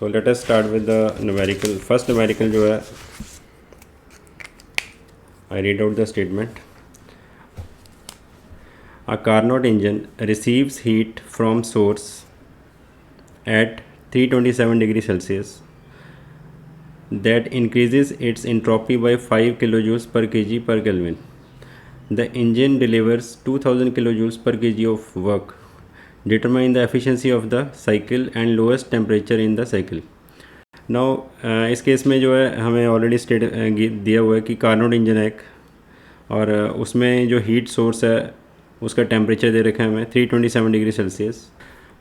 So let us start with the numerical. First numerical जो है, I read out the statement. A Carnot engine receives heat from source at 327 degrees Celsius that increases its entropy by 5 kilojoules per kg per Kelvin. The engine delivers 2000 kilojoules per kg of work. Determine the efficiency of the cycle and lowest temperature in the cycle. Now इस case में जो है हमें already state दिया हुआ है कि Carnot engine है एक, और उसमें जो हीट सोर्स है उसका टेम्परेचर दे रखा है हमें 327 डिग्री सेल्सियस.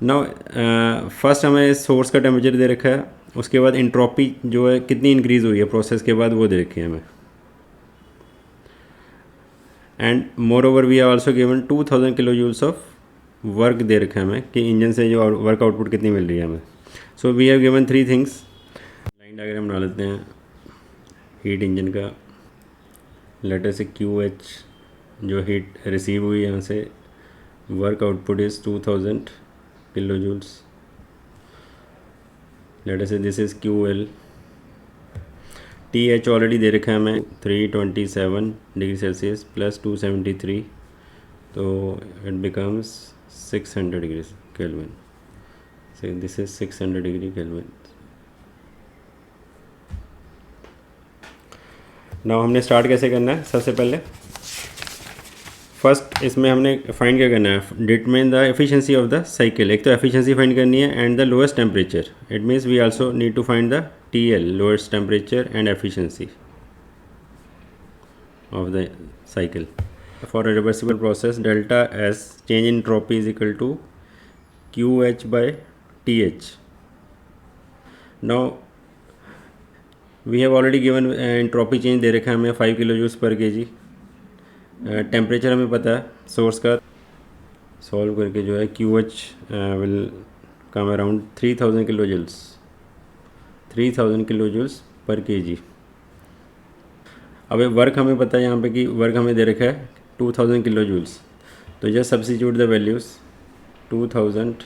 नाउ फर्स्ट हमें सोर्स का टेम्परेचर दे रखा है, उसके बाद इंट्रोपी जो है कितनी इंक्रीज़ हुई है प्रोसेस के बाद वो दे रखी है हमें. And moreover we are also given 2000 kilo joules of work दे रखा है हमें कि इंजन से जो वर्क आउटपुट कितनी मिल रही है हमें. So we have given 3 things. Line diagram बना लेते हैं हीट इंजन का. लेटर से QH जो हीट रिसीव हुई यहाँ से, work output is 2000 kilo joules. Let us say this is QL. TH already दे रखा है हमें 327 डिग्री सेल्सियस प्लस 273, तो it becomes 600 degree Kelvin. So this is 600 degree Kelvin. Now हमने स्टार्ट कैसे करना है. सबसे पहले फर्स्ट इसमें हमने फाइंड क्या करना है, determine the efficiency of the cycle. एक तो एफिशिएंसी फाइंड करनी है and the lowest temperature. It means we also need to find the TL, lowest temperature and efficiency of the cycle. For a reversible process delta S change in entropy is equal to QH by TH. Now we have already given entropy change दे रखा है हमें 5 kilo joules per kg. Temperature हमें पता है source का. Solve करके जो है QH will come around 3000 kilo joules, 3000 kilo joules per kg. अब वर्क हमें पता है यहाँ पे कि वर्क हमें दे रखा है 2000 किलो जूल्स. तो just substitute the values. 2000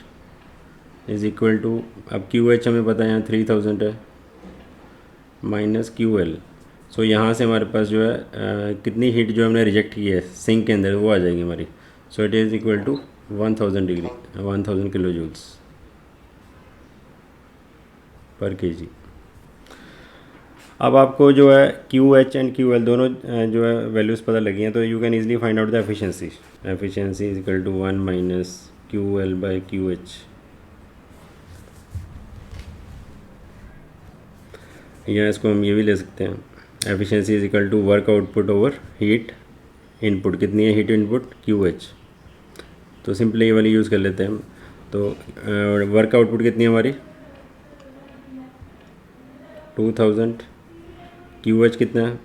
is equal to, अब QH हमें पता है यहाँ 3000 है, माइनस QL. सो यहाँ से हमारे पास जो है कितनी हीट जो हमने रिजेक्ट की है सिंक के अंदर वो आ जाएगी हमारी. So it is equal to 1000 degree 1000 kilo joules per kg. अब आपको जो है QH एंड QL दोनों जो है वैल्यूज़ पता लगी हैं, तो you can easily find out the efficiency. Efficiency is equal to 1 minus QL by QH. या इसको हम ये भी ले सकते हैं, efficiency is equal to work output over heat input. कितनी है हीट इनपुट QH. तो सिंपली ये वाली यूज़ कर लेते हैं हम. तो वर्क आउटपुट कितनी है हमारी 2000. QH कितना है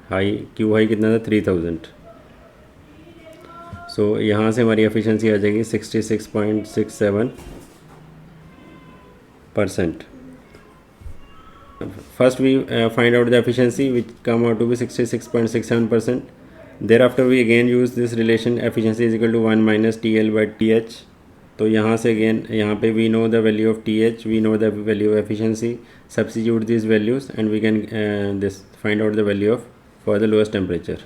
हाई, Q हाई कितना था 3000. सो यहाँ से हमारी एफिशिएंसी आ जाएगी 66.67%. First we find out the efficiency which come out to be 66.67%. Thereafter we again use this relation efficiency is equal to 1 minus TL by TH. तो यहाँ से again यहाँ पे we know the value of TH, we know the value of efficiency. Substitute these values and we can this find out the value of for the lowest temperature.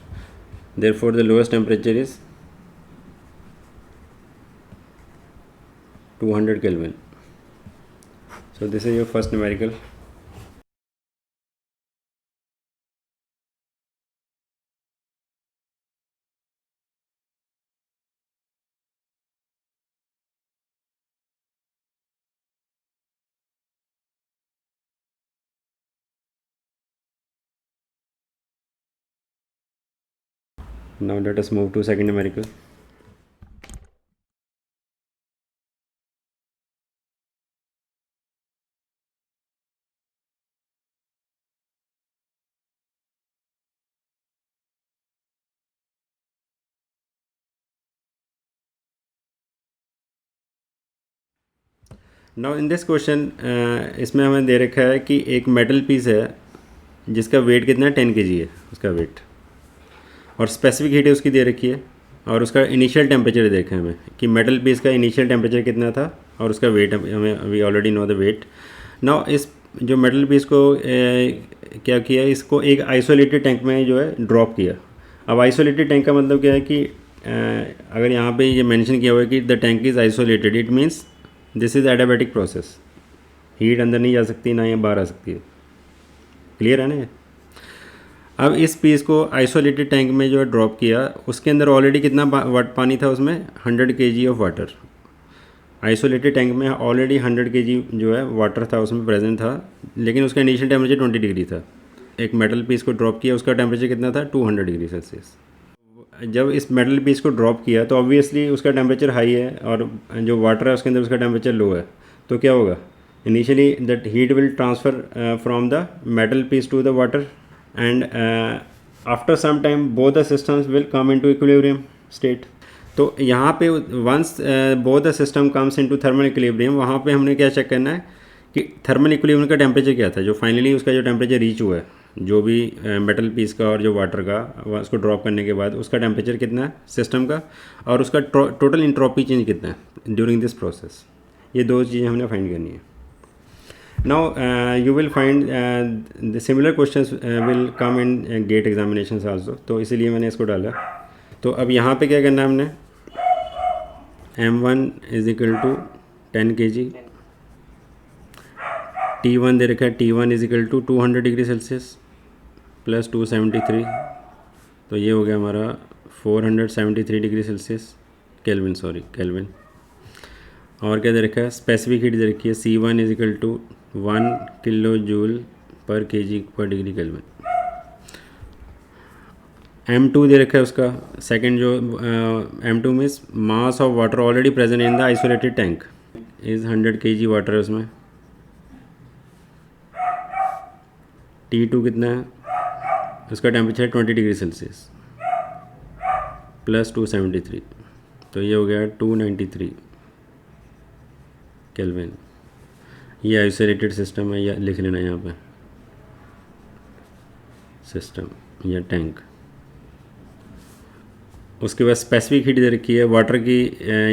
Therefore the lowest temperature is 200 Kelvin. So this is your first numerical. Now let us move to second numerical. Now in this question इसमें हमें दे रखा है कि एक metal piece है जिसका wait कितना है 10 kg है उसका वेट, और स्पेसिफिक हीट उसकी दे रखी है, और उसका इनिशियल टेम्परेचर देखा है हमें कि मेटल पीस का इनिशियल टेम्परेचर कितना था और उसका वेट हमें we already know the weight. Now इस जो मेटल पीस को क्या किया, इसको एक आइसोलेटेड टैंक में जो है ड्रॉप किया। अब आइसोलेटेड टैंक का मतलब क्या है कि अगर यहाँ पे ये मेंशन किया हुआ है कि the tank is isolated, it means this is adiabatic process. Heat अंदर नहीं जा सकती, ना ये बाहर आ सकती है। क्लियर है ना ये? अब इस पीस को आइसोलेटेड टैंक में जो है ड्रॉप किया, उसके अंदर ऑलरेडी कितना पानी था उसमें, 100 kg of water. Isolated tank में ऑलरेडी 100 kg जो है वाटर था उसमें प्रेजेंट था, लेकिन उसका इनिशियल टेम्परेचर 20 डिग्री था। एक मेटल पीस को ड्रॉप किया, उसका टेम्परेचर कितना था, 200 डिग्री सेल्सियस। जब इस मेटल पीस को ड्रॉप किया तो ऑब्वियसली उसका टेम्परेचर हाई है और जो वाटर है उसके अंदर उसका टेम्परेचर लो है, तो क्या होगा, initially that heat will transfer from the metal piece to the water and after some time both the systems will come into equilibrium state. तो यहाँ पे once both the system comes into thermal equilibrium, वहाँ पे हमने क्या check करना है कि थर्मल इक्विलिब्रियम का टेम्परेचर क्या था, जो फाइनली उसका जो टेम्परेचर रीच हुआ है, जो भी मेटल पीस का और जो वाटर का, उसको ड्रॉप करने के बाद उसका टेम्परेचर कितना है सिस्टम का, और उसका टोटल इंट्रोपी चेंज कितना है ड्यूरिंग दिस प्रोसेस। ये दो चीज़ें हमने फाइंड करनी है। Now you will find the similar questions will come in GATE examinations also, तो इसीलिए मैंने इसको डाला। तो अब यहाँ पे क्या करना है हमने, M1 is equal to 10 kg, T1 दे रखा है, T1 is equal to 200 degree Celsius plus 273, तो ये हो गया हमारा 473 degree Celsius, kelvin, sorry kelvin. और क्या दे रखा है, स्पेसिफिक हीट दे रखी है, C1 is equal to 1 kilo joule per kg per degree kelvin. M2 दे रखा है उसका सेकंड, जो M2 means mass of water already present in the isolated tank is 100 kg water है उसमें। T2 कितना है, उसका टेम्परेचर 20 डिग्री सेल्सियस प्लस 273, तो ये हो गया 293 केल्विन। ये आइसोलेटेड सिस्टम है, या लिख लेना यहाँ पे सिस्टम या टैंक। उसके बाद स्पेसिफिक हीट दे रखी है वाटर की,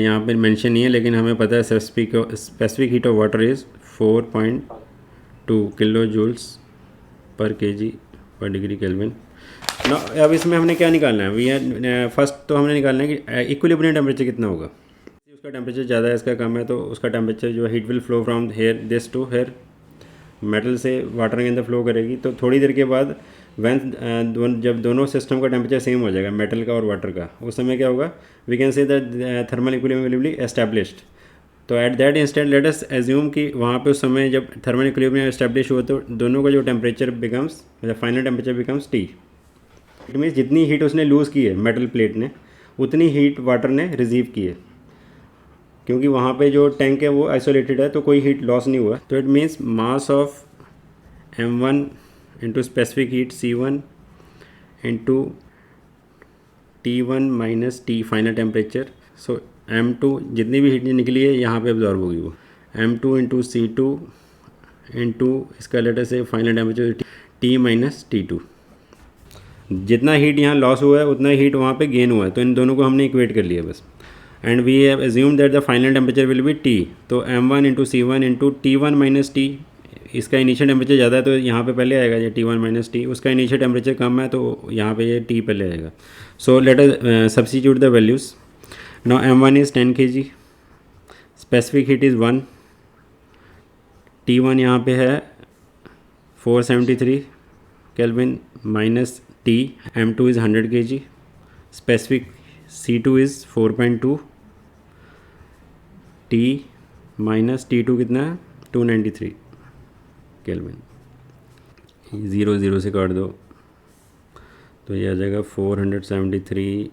यहाँ पे मेंशन नहीं है, लेकिन हमें पता है specific heat of water is 4.2 kilo joules per kg per degree kelvin. ना अब इसमें हमने क्या निकालना है, वी है फर्स्ट तो हमने निकालना है कि इक्विलिब्रियम टेम्परेचर कितना होगा। उसका टेम्परेचर ज़्यादा है, इसका कम है, तो उसका टेम्परेचर जो heat will flow from here this to here, metal से वाटर के अंदर फ्लो करेगी। तो थोड़ी देर के बाद जब दोनों सिस्टम का टेम्परेचर सेम हो जाएगा, मेटल का और वाटर का, उस समय क्या होगा, we can say that thermal equilibrium will be established. तो at that instant let us assume कि वहाँ पे उस समय जब थर्मल इक्विलिब्रियम एस्टैब्लिश हुआ, तो दोनों का जो टेम्परेचर बिकम्स, मतलब final temperature becomes T। It means जितनी हीट उसने लूज़ की है मेटल प्लेट ने, उतनी हीट वाटर ने रिसीव की है, क्योंकि वहाँ पे जो टैंक है वो आइसोलेटेड है, तो कोई हीट लॉस नहीं हुआ। तो it means mass of M1 into specific heat C1 into T1 minus T final temperature. So M2 जितनी भी हीट निकली है यहाँ पे अब्जॉर्ब होगी वो, M2 इंटू C2 इंटू इसका लेटर से final temperature T minus T2। जितना हीट यहाँ लॉस हुआ है उतना हीट वहाँ पे गेन हुआ है, तो इन दोनों को हमने इक्वेट कर लिया बस। And we have assume that the final temperature will be T, तो M1 into C1 into T1 minus T, इसका इनिशियल टेम्परेचर ज़्यादा है तो यहाँ पे पहले आएगा ये T1 माइनस T, उसका इनिशियल टेम्परेचर कम है तो यहाँ पे ये T पहले आएगा। So let us substitute the values. Now M1 is 10 kg, specific heat is 1, T1 यहाँ पे है 473 kelvin minus T, M2 is 100 kg, specific C2 is 4.2, T minus T2 कितना है 293 केल्विन। 0 0 से काट दो तो ये आ जाएगा 473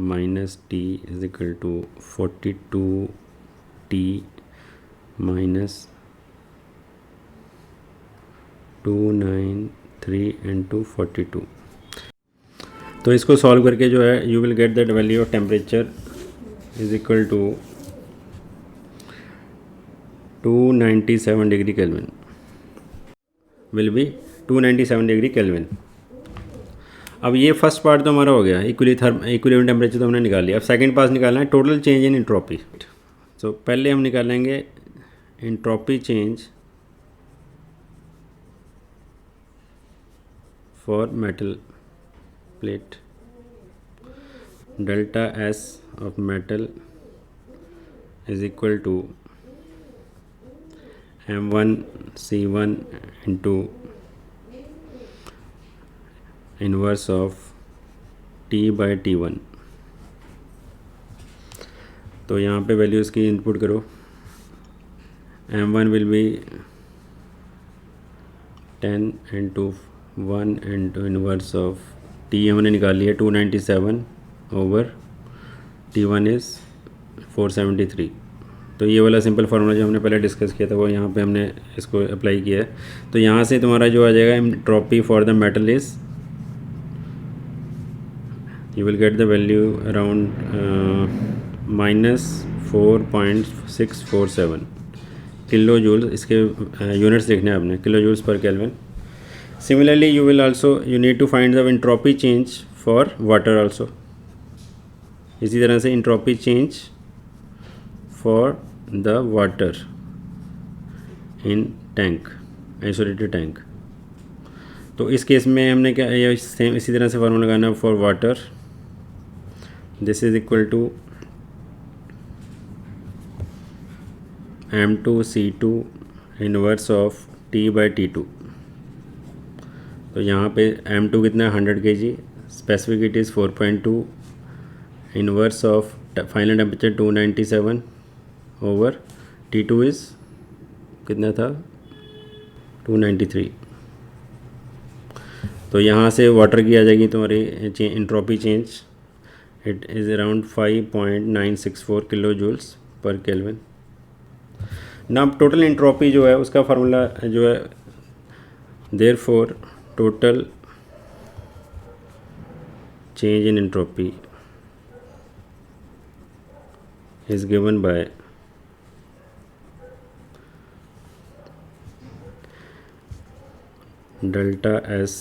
minus T is equal to 42 T minus 293 into 42। तो इसको सॉल्व करके जो है you will get that value of temperature is equal to 297 degree kelvin, will be 297 degree kelvin. अब ये फर्स्ट पार्ट तो हमारा हो गया, इक्विलिब्रियम टेम्परेचर तो हमने निकाल लिया। अब सेकंड पार्ट निकालना है टोटल चेंज इन इंट्रोपी। सो पहले हम निकालेंगे entropy change for metal plate. Delta S of metal is equal to M1 C1 into inverse of T by T1. तो यहाँ पे वैल्यूज़ की इनपुट करो. M1 will be 10 into 1 into inverse of T हमने निकाल लिया 297 over T1 is 473. तो ये वाला सिंपल फार्मूला जो हमने पहले डिस्कस किया था वो यहाँ पे हमने इसको अप्लाई किया है. तो यहाँ से तुम्हारा जो आ जाएगा entropy for the metal is you will get the value around -4.647 kilo joule. इसके यूनिट्स देखने हैं आपने, kilo joules per kelvin. Similarly you will also you need to find the entropy change for water also. इसी तरह से entropy change for the water in tank, isolated tank. तो इस case में हमने क्या ये सेम इसी तरह से फार्मूला लगाना for water. This is equal to M2C2 inverse of T by T2. तो यहाँ पे M2 कितना है 100 kg, specific heat is 4.2, inverse of final temperature 297 over T2 is कितना था 293. तो यहाँ से वाटर की आ जाएगी तुम्हारी entropy change. It is around 5.964 kilo joules per kelvin. ना टोटल एंट्रोपी जो है उसका फार्मूला जो है therefore total change in entropy is given by delta S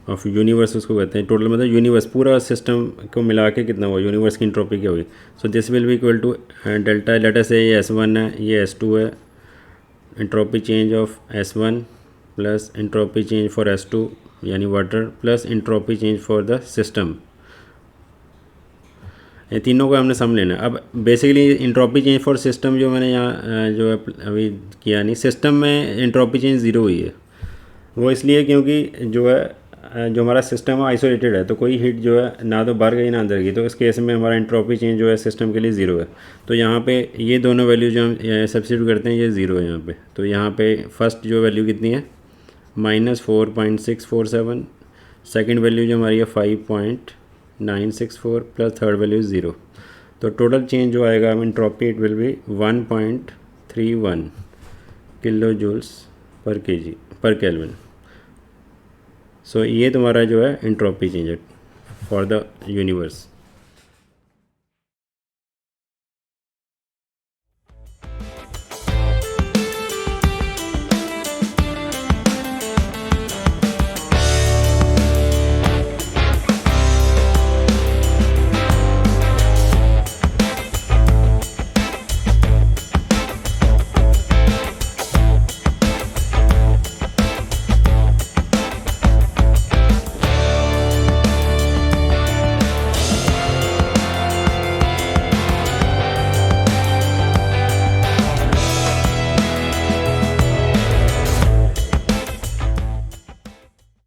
of universe उसको कहते हैं. टोटल मतलब यूनिवर्स पूरा सिस्टम को मिला के कितना हुआ, यूनिवर्स की एंट्रोपी क्या हुई. So this will be equal to delta letter से ये S1 है, ये S2 है. Entropy change of S1 plus entropy change for S2 यानी water plus entropy change for the system. ये तीनों को हमने सम लेना है. अब basically entropy change for system जो मैंने यहाँ जो है अभी किया नहीं, सिस्टम में एंट्रोपी चेंज ज़ीरो हुई है. वो इसलिए क्योंकि जो है जो हमारा सिस्टम आइसोलेटेड है, तो कोई हीट जो है ना तो बाहर गई ना अंदर गई. तो इस केस में हमारा एंट्रोपी चेंज जो है सिस्टम के लिए ज़ीरो है. तो यहाँ पे ये दोनों वैल्यू जो हम सब्स्टिट्यूट करते हैं ये ज़ीरो है यहाँ पे. तो यहाँ पे फर्स्ट जो वैल्यू कितनी है -4.647, सेकेंड वैल्यू जो हमारी है 5.964 प्लस थर्ड वैल्यू 0. तो टोटल चेंज जो आएगा entropy it will be 1.31 kilo joules per kg per Kelvin. So ये तुम्हारा जो है entropy change for the universe.